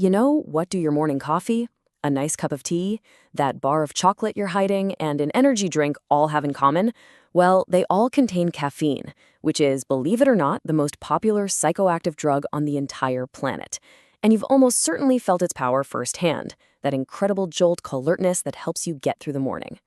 What do your morning coffee, a nice cup of tea, that bar of chocolate you're hiding, and an energy drink all have in common? Well, they all contain caffeine, which is, believe it or not, the most popular psychoactive drug on the entire planet. And you've almost certainly felt its power firsthand, that incredible jolt alertness that helps you get through the morning.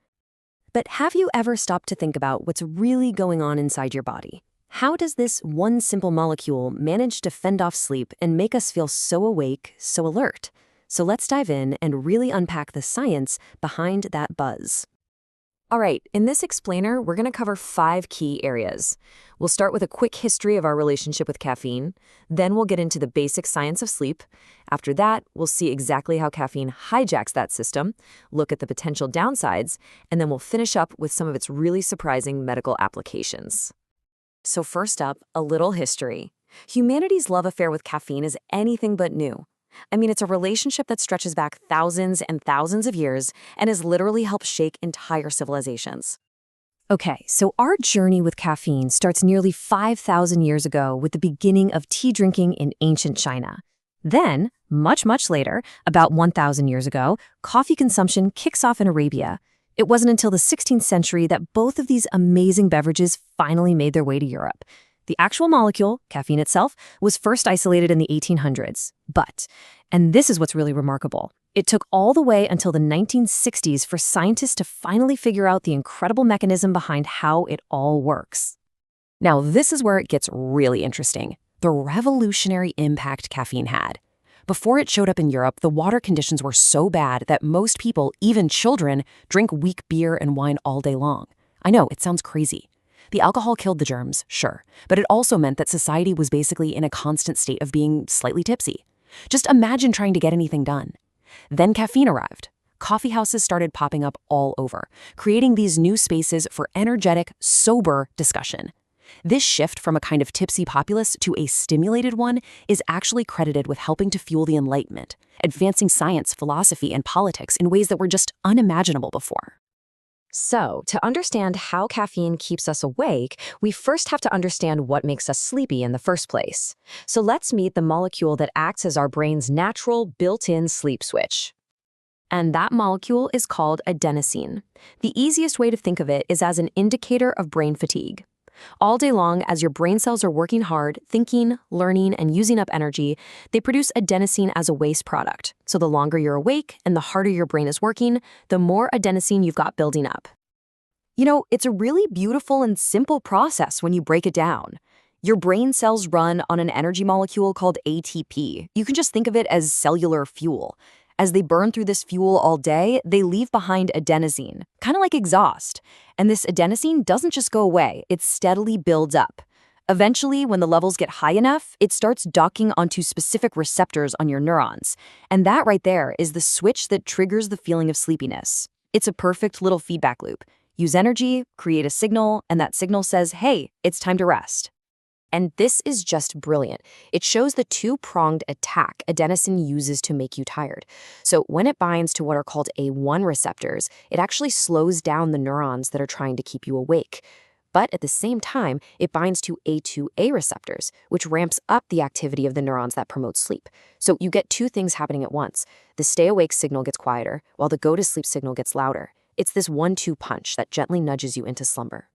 But have you ever stopped to think about what's really going on inside your body? How does this one simple molecule manage to fend off sleep and make us feel so awake, so alert? So let's dive in and really unpack the science behind that buzz. All right, in this explainer, we're going to cover 5 key areas. We'll start with a quick history of our relationship with caffeine. Then we'll get into the basic science of sleep. After that, we'll see exactly how caffeine hijacks that system, look at the potential downsides, and then we'll finish up with some of its really surprising medical applications. So first up, a little history. Humanity's love affair with caffeine is anything but new. It's a relationship that stretches back thousands and thousands of years and has literally helped shake entire civilizations. Okay, so our journey with caffeine starts nearly 5,000 years ago with the beginning of tea drinking in ancient China. Then, much later, about 1,000 years ago, coffee consumption kicks off in Arabia. It wasn't until the 16th century that both of these amazing beverages finally made their way to Europe. The actual molecule, caffeine itself, was first isolated in the 1800s. But, and this is what's really remarkable, it took all the way until the 1960s for scientists to finally figure out the incredible mechanism behind how it all works. Now, this is where it gets really interesting, the revolutionary impact caffeine had. Before it showed up in Europe, the water conditions were so bad that most people, even children, drink weak beer and wine all day long. I know, it sounds crazy. The alcohol killed the germs, sure, but it also meant that society was basically in a constant state of being slightly tipsy. Just imagine trying to get anything done. Then caffeine arrived. Coffee houses started popping up all over, creating these new spaces for energetic, sober discussion. This shift from a kind of tipsy populace to a stimulated one is actually credited with helping to fuel the Enlightenment, advancing science, philosophy, and politics in ways that were just unimaginable before. So, to understand how caffeine keeps us awake, we first have to understand what makes us sleepy in the first place. So let's meet the molecule that acts as our brain's natural, built-in sleep switch. And that molecule is called adenosine. The easiest way to think of it is as an indicator of brain fatigue. All day long, as your brain cells are working hard, thinking, learning, and using up energy, they produce adenosine as a waste product. So the longer you're awake and the harder your brain is working, the more adenosine you've got building up. It's a really beautiful and simple process when you break it down. Your brain cells run on an energy molecule called ATP. You can just think of it as cellular fuel. As they burn through this fuel all day, they leave behind adenosine, kind of like exhaust. And this adenosine doesn't just go away, it steadily builds up. Eventually, when the levels get high enough, it starts docking onto specific receptors on your neurons. And that right there is the switch that triggers the feeling of sleepiness. It's a perfect little feedback loop. Use energy, create a signal, and that signal says, hey, it's time to rest. And this is just brilliant. It shows the two-pronged attack adenosine uses to make you tired. So when it binds to what are called A1 receptors, it actually slows down the neurons that are trying to keep you awake. But at the same time, it binds to A2A receptors, which ramps up the activity of the neurons that promote sleep. So you get two things happening at once. The stay-awake signal gets quieter, while the go-to-sleep signal gets louder. It's this 1-2 punch that gently nudges you into slumber.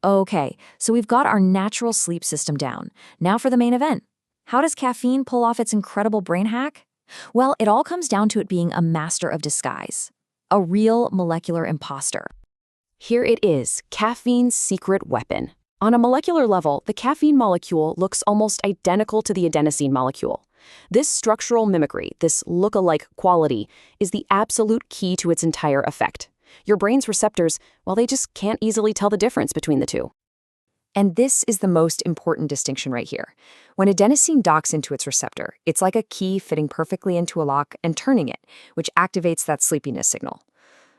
Okay, so we've got our natural sleep system down. Now for the main event. How does caffeine pull off its incredible brain hack? Well, it all comes down to it being a master of disguise, a real molecular imposter. Here it is, caffeine's secret weapon. On a molecular level, the caffeine molecule looks almost identical to the adenosine molecule. This structural mimicry, this look-alike quality, is the absolute key to its entire effect. Your brain's receptors, well, they just can't easily tell the difference between the two. And this is the most important distinction right here. When adenosine docks into its receptor, it's like a key fitting perfectly into a lock and turning it, which activates that sleepiness signal.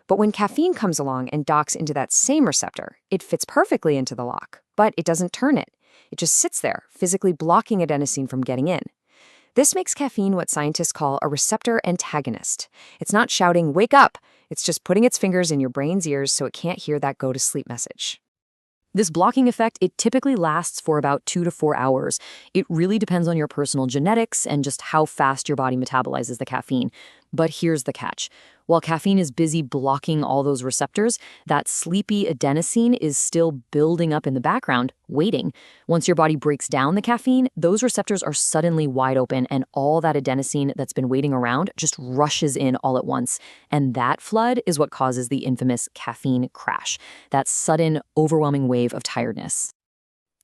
But when caffeine comes along and docks into that same receptor, it fits perfectly into the lock, but it doesn't turn it. It just sits there, physically blocking adenosine from getting in. This makes caffeine what scientists call a receptor antagonist. It's not shouting, "Wake up!" It's just putting its fingers in your brain's ears so it can't hear that go-to-sleep message. This blocking effect, it typically lasts for about 2 to 4 hours. It really depends on your personal genetics and just how fast your body metabolizes the caffeine. But here's the catch. While caffeine is busy blocking all those receptors, that sleepy adenosine is still building up in the background, waiting. Once your body breaks down the caffeine, those receptors are suddenly wide open and all that adenosine that's been waiting around just rushes in all at once. And that flood is what causes the infamous caffeine crash, that sudden, overwhelming wave of tiredness.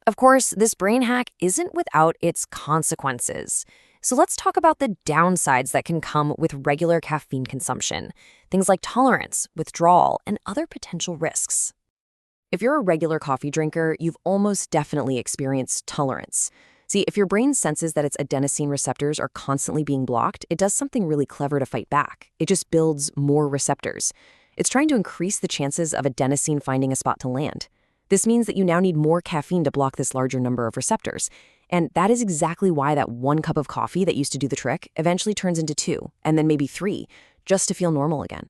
Of course, this brain hack isn't without its consequences. So let's talk about the downsides that can come with regular caffeine consumption. Things like tolerance, withdrawal, and other potential risks. If you're a regular coffee drinker, you've almost definitely experienced tolerance. See, if your brain senses that its adenosine receptors are constantly being blocked, it does something really clever to fight back. It just builds more receptors. It's trying to increase the chances of adenosine finding a spot to land. This means that you now need more caffeine to block this larger number of receptors. And that is exactly why that 1 cup of coffee that used to do the trick eventually turns into 2, and then maybe 3, just to feel normal again.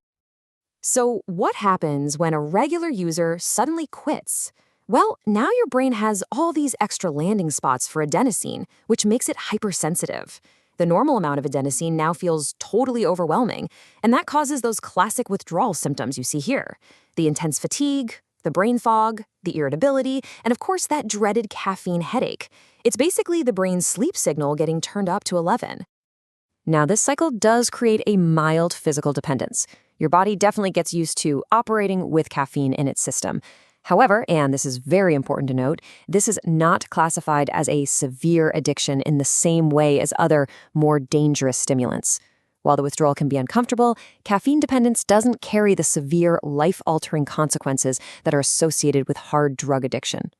So what happens when a regular user suddenly quits? Well, now your brain has all these extra landing spots for adenosine, which makes it hypersensitive. The normal amount of adenosine now feels totally overwhelming, and that causes those classic withdrawal symptoms you see here. The intense fatigue, the brain fog, the irritability, and of course that dreaded caffeine headache. It's basically the brain's sleep signal getting turned up to 11. Now, this cycle does create a mild physical dependence. Your body definitely gets used to operating with caffeine in its system. However, and this is very important to note, this is not classified as a severe addiction in the same way as other, more dangerous stimulants. While the withdrawal can be uncomfortable, caffeine dependence doesn't carry the severe, life-altering consequences that are associated with hard drug addiction.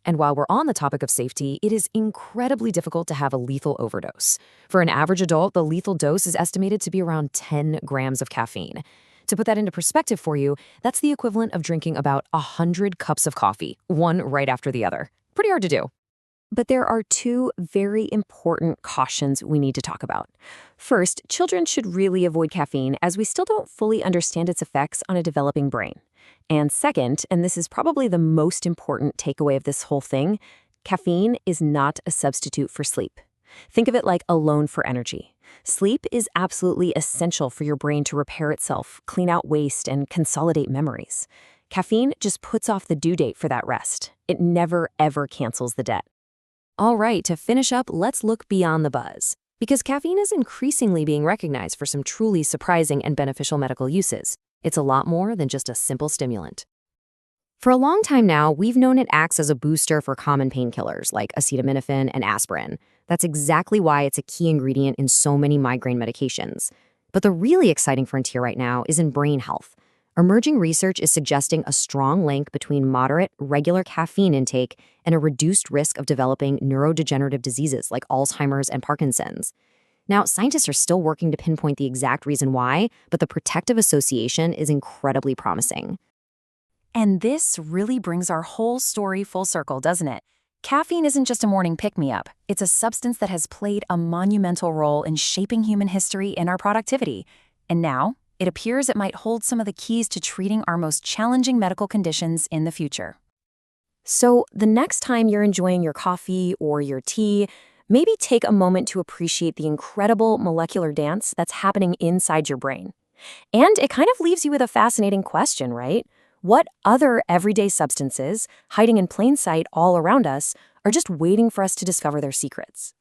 And while we're on the topic of safety, it is incredibly difficult to have a lethal overdose. For an average adult, the lethal dose is estimated to be around 10 grams of caffeine. To put that into perspective for you, that's the equivalent of drinking about 100 cups of coffee, one right after the other. Pretty hard to do. But there are 2 very important cautions we need to talk about. First, children should really avoid caffeine as we still don't fully understand its effects on a developing brain. And second, and this is probably the most important takeaway of this whole thing, caffeine is not a substitute for sleep. Think of it like a loan for energy. Sleep is absolutely essential for your brain to repair itself, clean out waste, and consolidate memories. Caffeine just puts off the due date for that rest. It never, ever cancels the debt. All right, to finish up, let's look beyond the buzz. Because caffeine is increasingly being recognized for some truly surprising and beneficial medical uses. It's a lot more than just a simple stimulant. For a long time now, we've known it acts as a booster for common painkillers like acetaminophen and aspirin. That's exactly why it's a key ingredient in so many migraine medications. But the really exciting frontier right now is in brain health. Emerging research is suggesting a strong link between moderate, regular caffeine intake and a reduced risk of developing neurodegenerative diseases like Alzheimer's and Parkinson's. Now, scientists are still working to pinpoint the exact reason why, but the protective association is incredibly promising. And this really brings our whole story full circle, doesn't it? Caffeine isn't just a morning pick-me-up. It's a substance that has played a monumental role in shaping human history and our productivity. And now, it appears it might hold some of the keys to treating our most challenging medical conditions in the future. So the next time you're enjoying your coffee or your tea, maybe take a moment to appreciate the incredible molecular dance that's happening inside your brain. And it kind of leaves you with a fascinating question, right? What other everyday substances, hiding in plain sight all around us, are just waiting for us to discover their secrets?